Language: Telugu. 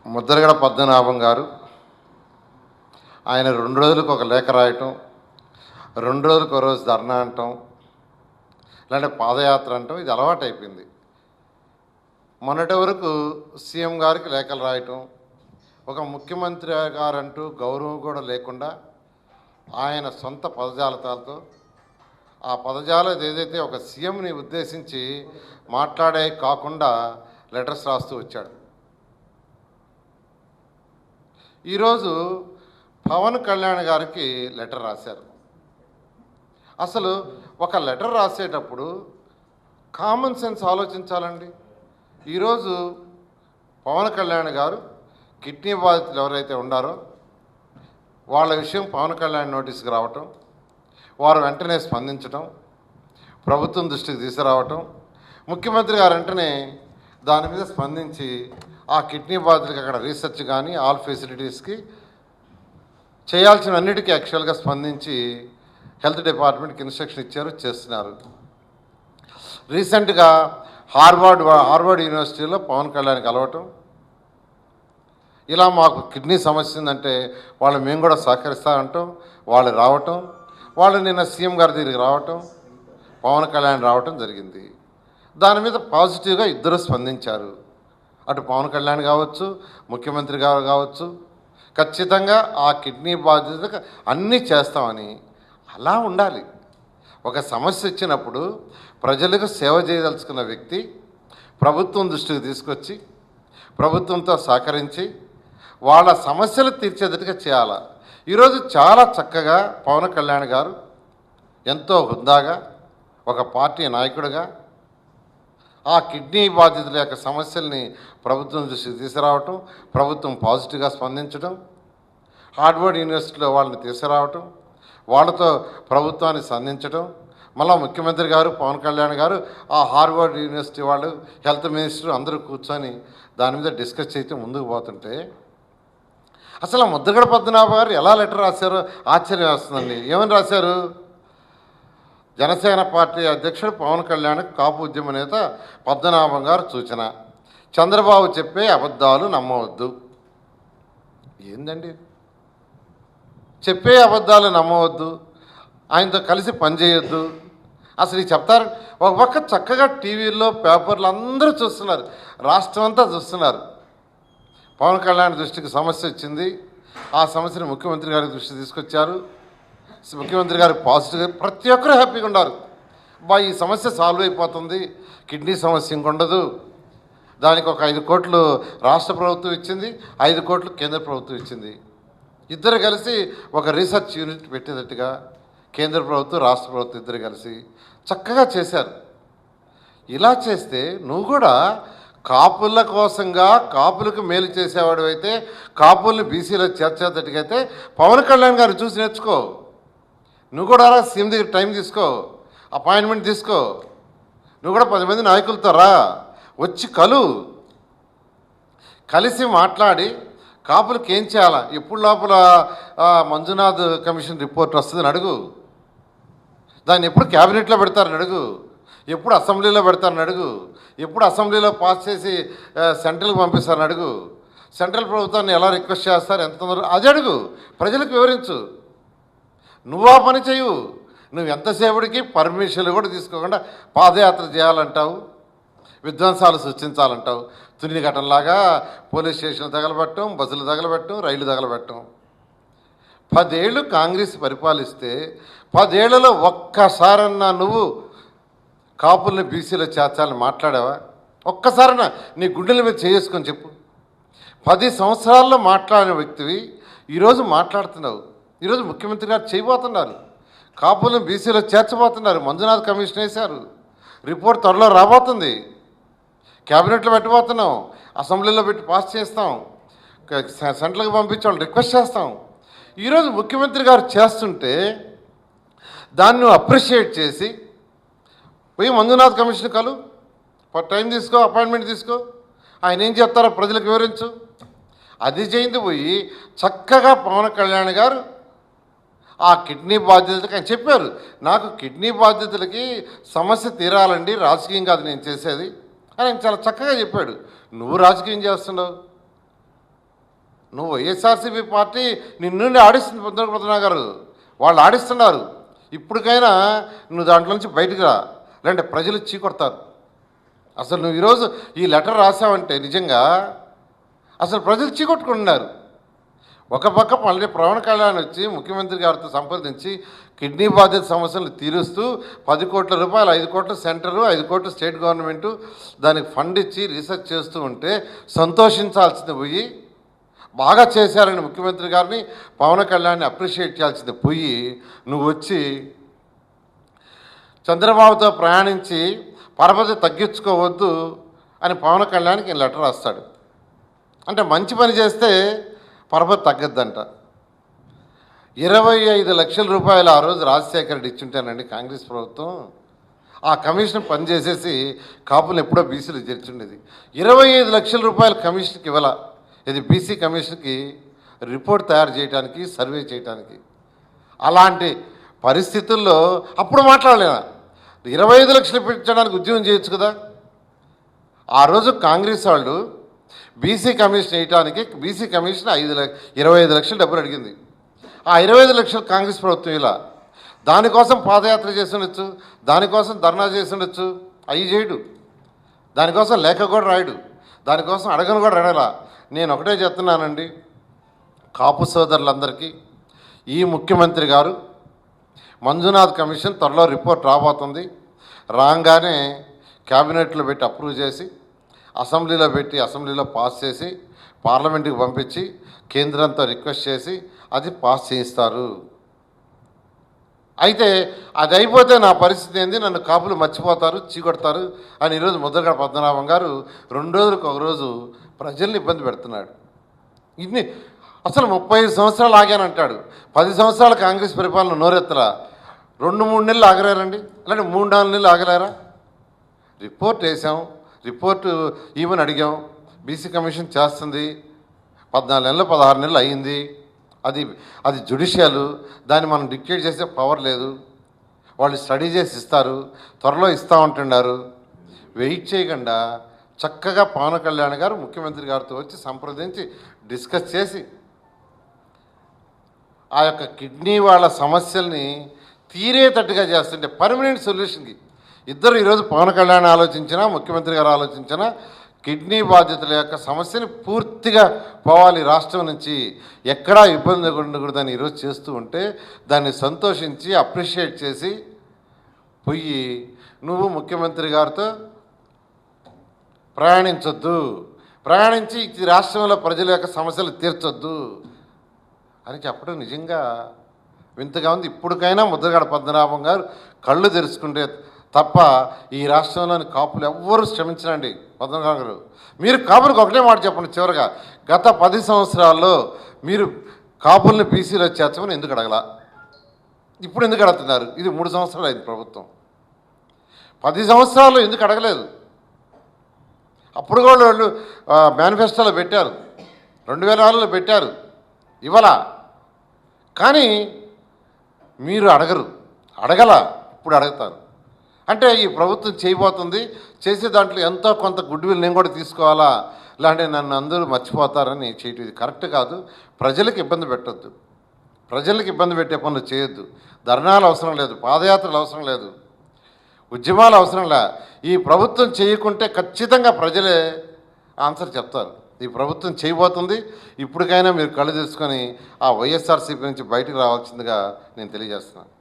ముద్రగడ పద్మనాభం గారు ఆయన 2 రోజులకు ఒక లేఖ రాయటం, 2 రోజులకు ఒక రోజు ధర్నా అంటాం, ఇలాంటి పాదయాత్ర అంటాం, ఇది అలవాటైపోయింది. మొన్నటి వరకు సీఎం గారికి లేఖలు రాయటం, ఒక ముఖ్యమంత్రి గారంటూ గౌరవం కూడా లేకుండా ఆయన సొంత పదజాలతాలతో ఆ పదజాలం ఏదైతే ఒక సీఎంని ఉద్దేశించి మాట్లాడే కాకుండా లెటర్స్ రాస్తూ వచ్చాడు. ఈరోజు పవన్ కళ్యాణ్ గారికి లెటర్ రాశారు. అసలు ఒక లెటర్ రాసేటప్పుడు కామన్ సెన్స్ ఆలోచించాలండి. ఈరోజు పవన్ కళ్యాణ్ గారు కిడ్నీ బాధితులు ఎవరైతే ఉన్నారో వాళ్ళ విషయం పవన్ కళ్యాణ్ నోటీస్కి రావటం, వారు వెంటనే స్పందించటం, ప్రభుత్వం దృష్టికి తీసుకురావటం, ముఖ్యమంత్రి గారు వెంటనే దాని మీద స్పందించి ఆ కిడ్నీ బాధితులకి అక్కడ రీసెర్చ్ కానీ ఆల్ ఫెసిలిటీస్కి చేయాల్సినన్నిటికీ యాక్చువల్గా స్పందించి హెల్త్ డిపార్ట్మెంట్కి ఇన్స్ట్రక్షన్ ఇచ్చారు, చేస్తున్నారు. రీసెంట్గా హార్వర్డ్ యూనివర్సిటీలో పవన్ కళ్యాణ్ కలవటం, ఇలా మాకు కిడ్నీ సమస్య ఉందంటే వాళ్ళు మేము కూడా సహకరిస్తామంటాం, వాళ్ళు రావటం, వాళ్ళు నిన్న సీఎం గారి దగ్గరికి రావటం, పవన్ కళ్యాణ్ రావటం జరిగింది. దాని మీద పాజిటివ్గా ఇద్దరు స్పందించారు. అటు పవన్ కళ్యాణ్ కావచ్చు, ముఖ్యమంత్రి గారు కావచ్చు, ఖచ్చితంగా ఆ కిడ్నీ బాధ్యతకు అన్నీ చేస్తామని. అలా ఉండాలి. ఒక సమస్య వచ్చినప్పుడు ప్రజలకు సేవ చేయదలుచుకున్న వ్యక్తి ప్రభుత్వం దృష్టికి తీసుకొచ్చి ప్రభుత్వంతో సహకరించి వాళ్ళ సమస్యలు తీర్చేటట్టుగా చేయాలి. ఈరోజు చాలా చక్కగా పవన్ కళ్యాణ్ గారు ఎంతో హుందాగా ఒక పార్టీ నాయకుడిగా ఆ కిడ్నీ బాధితుల యొక్క సమస్యల్ని ప్రభుత్వం దృష్టికి తీసుకురావటం, ప్రభుత్వం పాజిటివ్గా స్పందించడం, హార్వర్డ్ యూనివర్సిటీలో వాళ్ళని తీసుకురావటం, వాళ్ళతో ప్రభుత్వాన్ని సంధించడం, మళ్ళీ ముఖ్యమంత్రి గారు పవన్ కళ్యాణ్ గారు ఆ హార్వర్డ్ యూనివర్సిటీ వాళ్ళు హెల్త్ మినిస్టర్ అందరూ కూర్చొని దాని మీద డిస్కస్ చేయటం ముందుకు పోతుంటే అసలు ముద్రగడ పద్మనాభం గారు ఎలా లెటర్ రాశారో ఆశ్చర్యం వేస్తుందండి. ఏమని రాశారు? జనసేన పార్టీ అధ్యక్షుడు పవన్ కళ్యాణ్ కాపు ఉద్యమ నేత పద్మనాభం గారు సూచన, చంద్రబాబు చెప్పే అబద్ధాలు నమ్మవద్దు. ఏందండి చెప్పే అబద్ధాలు నమ్మవద్దు, ఆయనతో కలిసి పనిచేయొద్దు, అసలు ఇది చెప్తారు. ఒక పక్క చక్కగా టీవీల్లో పేపర్లు అందరూ చూస్తున్నారు, రాష్ట్రం అంతా చూస్తున్నారు. పవన్ కళ్యాణ్ దృష్టికి సమస్య వచ్చింది, ఆ సమస్యను ముఖ్యమంత్రి గారి దృష్టికి తీసుకొచ్చారు, ముఖ్యమంత్రి గారు పాజిటివ్గా, ప్రతి ఒక్కరూ హ్యాపీగా ఉన్నారు. ఈ సమస్య సాల్వ్ అయిపోతుంది, కిడ్నీ సమస్య ఇంకొండదు, దానికి ఒక 5 కోట్లు రాష్ట్ర ప్రభుత్వం ఇచ్చింది, 5 కోట్లు కేంద్ర ప్రభుత్వం ఇచ్చింది. ఇద్దరు కలిసి ఒక రీసెర్చ్ యూనిట్ పెట్టేటట్టుగా కేంద్ర ప్రభుత్వం రాష్ట్ర ప్రభుత్వం ఇద్దరు కలిసి చక్కగా చేశారు. ఇలా చేస్తే నువ్వు కూడా కాపుల కోసంగా కాపులకు మేలు చేసేవాడు అయితే, కాపుల్ని బీసీలో చేర్చేటట్టుకైతే పవన్ కళ్యాణ్ గారు చూసి నేర్చుకో. నువ్వు కూడా రా, సీఎం దగ్గర టైం తీసుకో, అపాయింట్మెంట్ తీసుకో, నువ్వు కూడా 10 మంది నాయకులతో రా, వచ్చి కలిసి మాట్లాడి కాపులకు ఏం చేయాలా, ఎప్పుడు లోపల మంజునాథ్ కమిషన్ రిపోర్ట్ వస్తుందని అడుగు, దాన్ని ఎప్పుడు క్యాబినెట్లో పెడతారని అడుగు, ఎప్పుడు అసెంబ్లీలో పెడతారని అడుగు, ఎప్పుడు అసెంబ్లీలో పాస్ చేసి సెంట్రల్కి పంపిస్తారని అడుగు, సెంట్రల్ ప్రభుత్వాన్ని ఎలా రిక్వెస్ట్ చేస్తారు, ఎంత అది అడుగు, ప్రజలకు వివరించు. నువ్వు ఆ పని చేయవు. నువ్వు ఎంతసేపటికి పర్మిషన్లు కూడా తీసుకోకుండా పాదయాత్ర చేయాలంటావు, విధ్వంసాలు సృష్టించాలంటావు. తుని ఘటనలాగా పోలీస్ స్టేషన్లు తగలబెట్టడం, బస్సులు తగలబెట్టడం, రైళ్లు తగలబెట్టడం. 10 ఏళ్ళు కాంగ్రెస్ పరిపాలిస్తే 10 ఏళ్లలో ఒక్కసారన్నా నువ్వు కాపుల్ని బీసీలో చేర్చాలని మాట్లాడావా? ఒక్కసారన్నా నీ గుండెల మీద చేసుకొని చెప్పు. 10 సంవత్సరాల్లో మాట్లాడిన వ్యక్తివి ఈరోజు మాట్లాడుతున్నావు. ఈరోజు ముఖ్యమంత్రి గారు చేయబోతున్నారు, కాపుల్ని బీసీలో చేర్చబోతున్నారు, మంజునాథ్ కమిషన్ వేశారు, రిపోర్ట్ త్వరలో రాబోతుంది, క్యాబినెట్లో పెట్టబోతున్నాం, అసెంబ్లీలో పెట్టి పాస్ చేస్తాం, సెంట్రల్కి పంపించాం, రిక్వెస్ట్ చేస్తాం. ఈరోజు ముఖ్యమంత్రి గారు చేస్తుంటే దాన్ని అప్రిషియేట్ చేసి పోయి మంజునాథ్ కమిషన్ టైం తీసుకో, అపాయింట్మెంట్ తీసుకో, ఆయన ఏం చెప్తారో ప్రజలకు వివరించు. అది చేయింది పోయి చక్కగా పవన్ కళ్యాణ్ గారు ఆ కిడ్నీ బాధ్యతలకు ఆయన చెప్పారు, నాకు కిడ్నీ బాధ్యతలకి సమస్య తీరాలండి, రాజకీయం కాదు నేను చేసేది అని ఆయన చాలా చక్కగా చెప్పాడు. నువ్వు రాజకీయం చేస్తున్నావు, నువ్వు వైఎస్ఆర్సీపీ పార్టీ నిన్ను ఆడిస్తుంది పొద్దున గారు, వాళ్ళు ఆడిస్తున్నారు. ఇప్పటికైనా నువ్వు దాంట్లో నుంచి బయటకు రా, లేదంటే ప్రజలు చీకొడతారు. అసలు నువ్వు ఈరోజు ఈ లెటర్ రాసావంటే నిజంగా అసలు ప్రజలు చీకొట్టుకుంటున్నారు. ఒక పక్క మళ్ళీ పవన్ కళ్యాణ్ వచ్చి ముఖ్యమంత్రి గారితో సంప్రదించి కిడ్నీ బాధిత సమస్యలు తీరుస్తూ 10 కోట్ల రూపాయలు, 5 కోట్ల సెంటరు, 5 కోట్ల స్టేట్ గవర్నమెంటు దానికి ఫండ్ ఇచ్చి రీసెర్చ్ చేస్తూ ఉంటే సంతోషించాల్సింది పోయి, బాగా చేశారని ముఖ్యమంత్రి గారిని పవన్ కళ్యాణ్ని అప్రిషియేట్ చేయాల్సింది పోయి, నువ్వు వచ్చి చంద్రబాబుతో ప్రయాణించి పరపతి తగ్గించుకోవద్దు అని పవన్ కళ్యాణ్కి లెటర్ రాస్తాడు. అంటే మంచి పని చేస్తే పరపతి తగ్గద్దంట. 25 లక్షల రూపాయలు ఆ రోజు రాజశేఖర రెడ్డి ఇచ్చుంటానండి కాంగ్రెస్ ప్రభుత్వం. ఆ కమిషన్ పనిచేసేసి కాపులు ఎప్పుడో బీసీలు చేర్చుండేది. 25 లక్షల రూపాయల కమిషన్కి ఇవ్వాల. ఇది బీసీ కమిషన్కి రిపోర్ట్ తయారు చేయడానికి, సర్వే చేయడానికి. అలాంటి పరిస్థితుల్లో అప్పుడు మాట్లాడలేనా? 25 లక్షలు పెట్టడానికి ఉద్యోగం చేయొచ్చు కదా. ఆ రోజు కాంగ్రెస్ వాళ్ళు బీసీ కమిషన్ వేయటానికి, బీసీ కమిషన్ 25 లక్షలు డబ్బులు అడిగింది. ఆ 25 లక్షలు కాంగ్రెస్ ప్రభుత్వం ఇలా దానికోసం పాదయాత్ర చేసి ఉండొచ్చు, దానికోసం ధర్నా చేసి ఉండొచ్చు. అవి చేయడు, దానికోసం లేఖ కూడా రాయడు, దానికోసం అడగను కూడా అడగలా. నేను ఒకటే చెప్తున్నానండి, కాపు సోదరులందరికీ, ఈ ముఖ్యమంత్రి గారు మంజునాథ్ కమిషన్ త్వరలో రిపోర్ట్ రాబోతుంది. రాగానే క్యాబినెట్లో పెట్టి అప్రూవ్ చేసి, అసెంబ్లీలో పెట్టి, అసెంబ్లీలో పాస్ చేసి, పార్లమెంట్కి పంపించి కేంద్రంతో రిక్వెస్ట్ చేసి అది పాస్ చేయిస్తారు. అయితే అది అయిపోతే నా పరిస్థితి ఏంది, నన్ను కాపులు మర్చిపోతారు, చీకొడతారు అని ఈరోజు ముద్రగడ పద్మనాభం గారు 2 రోజులకు ఒక రోజు ప్రజల్ని ఇబ్బంది పెడుతున్నాడు. ఇన్ని అసలు 35 సంవత్సరాలు ఆగానంటాడు. 10 సంవత్సరాల కాంగ్రెస్ పరిపాలన నోరెత్తరా? 2-3 నెలలు ఆగలేరండి, అలాంటి 3-4 నెలలు ఆగలేరా? రిపోర్ట్ వేసాం, రిపోర్టు ఈవెన్ అడిగాం, బీసీ కమిషన్ చేస్తుంది, 14 నెలలు 16 నెలలు అయ్యింది. అది జ్యుడిషియల్, దాన్ని మనం డిక్టేట్ చేసే పవర్ లేదు. వాళ్ళు స్టడీ చేసి ఇస్తారు, త్వరలో ఇస్తూ ఉంటున్నారు. వెయిట్ చేయకుండా చక్కగా పవన్ కళ్యాణ్ గారు ముఖ్యమంత్రి గారితో వచ్చి సంప్రదించి డిస్కస్ చేసి ఆ యొక్క కిడ్నీ వాళ్ళ సమస్యల్ని తీరేటట్టుగా చేస్తుంటే పర్మనెంట్ సొల్యూషన్కి ఇద్దరు ఈరోజు పవన్ కళ్యాణ్ ఆలోచించినా, ముఖ్యమంత్రి గారు ఆలోచించినా కిడ్నీ బాధితుల యొక్క సమస్యని పూర్తిగా పోవాలి రాష్ట్రం నుంచి, ఎక్కడా ఇబ్బంది ఉండకూడదని ఈరోజు చేస్తూ ఉంటే దాన్ని సంతోషించి అప్రిషియేట్ చేసి పోయి నువ్వు ముఖ్యమంత్రి గారితో ప్రయాణించొద్దు, ప్రయాణించి ఈ రాష్ట్రంలో ప్రజల యొక్క సమస్యలు తీర్చొద్దు అని చెప్పడం నిజంగా వింతగా ఉంది. ఇప్పటికైనా ముద్రగడ పద్మనాభం గారు కళ్ళు తెరుచుకుంటే తప్ప ఈ రాష్ట్రంలోని కాపులు ఎవ్వరూ శ్రమించరండి. పద్మనాభం గారు, మీరు కాపులకు ఒకటే మాట చెప్పండి చివరిగా, గత 10 సంవత్సరాల్లో మీరు కాపుల్ని బీసీలో చేర్చమని ఎందుకు అడగల? ఇప్పుడు ఎందుకు అడుగుతున్నారు? ఇది 3 సంవత్సరాలు అయింది ప్రభుత్వం. 10 సంవత్సరాలు ఎందుకు అడగలేదు? అప్పుడు కూడా వాళ్ళు మేనిఫెస్టోలో పెట్టారు, 2004లో పెట్టారు, ఇవాళ కానీ మీరు అడగల, ఇప్పుడు అడుగుతారు. అంటే ఈ ప్రభుత్వం చేయబోతుంది, చేసే దాంట్లో ఎంతో కొంత గుడ్ విల్ నేను కూడా తీసుకోవాలా, ఇలాంటి నన్ను అందరూ మర్చిపోతారని చేయటం ఇది కరెక్ట్ కాదు. ప్రజలకు ఇబ్బంది పెట్టద్దు, ప్రజలకు ఇబ్బంది పెట్టే పనులు చేయొద్దు. ధర్నాలు అవసరం లేదు, పాదయాత్రలు అవసరం లేదు, ఉద్యమాలు అవసరం లే. ఈ ప్రభుత్వం చేయకుంటే ఖచ్చితంగా ప్రజలే ఆన్సర్ చెప్తారు. ఈ ప్రభుత్వం చేయబోతుంది. ఇప్పటికైనా మీరు కళ్ళు తెరుచుకొని ఆ వైఎస్ఆర్సీపీ నుంచి బయటకు రావాల్సిందిగా నేను తెలియజేస్తున్నాను.